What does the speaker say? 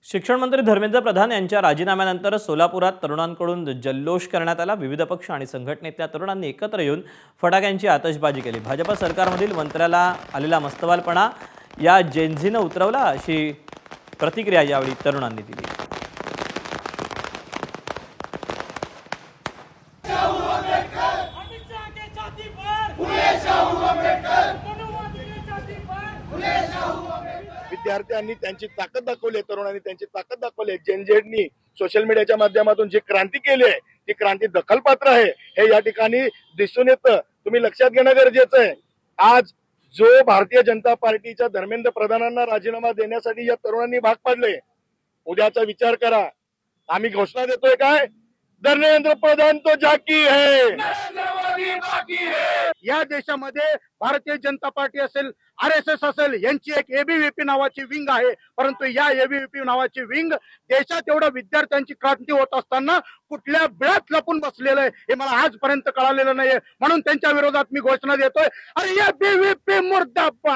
शिक्षण मंत्री धर्मेंद्र प्रधान यांच्या राजीनाम्यानंतर सोलापुरात तरुणांकडून जल्लोष करण्यात आला। विविध पक्ष आणि संघटनेतल्या तरुणांनी एकत्र येऊन फटाक्यांची आतषबाजी केली। भाजप सरकारमधील मंत्र्याला आलेला मस्तवालपणा या जेनझीनं उतरवला, अशी प्रतिक्रिया यावेळी तरुणांनी दिली। विद्यार्थ्यांनी त्यांची ताकद दाखवली, तरुणांनी त्यांची ताकद दाखवली। जेनझेडनी सोशल मीडियाच्या माध्यमातून जी क्रांती केली आहे ती क्रांती दखलपात्र आहे, हे या ठिकाणी दिसून येतं। तुम्ही लक्षात घेणं गरजेचं आहे। आज जो भारतीय जनता पार्टीच्या धर्मेंद्र प्रधानांना राजीनामा देण्यासाठी या तरुणांनी भाग पाडले, उद्याचा विचार करा। आम्ही घोषणा देतोय काय, धर्मेंद्र प्रधान तो जाकी है, बाकी है। या देशामध्ये भारतीय जनता पार्टी असेल, RSS असेल, यांची एक ABVP नावाची विंग आहे, परंतु या ABVP नावाची विंग देशात एवढं विद्यार्थ्यांची क्रांती होत असताना कुठल्या बिळात लपून बसलेलं आहे हे मला आजपर्यंत कळालेलं नाहीये। म्हणून त्यांच्या विरोधात मी घोषणा देतोय, अरे ABVP मुर्दाबाद।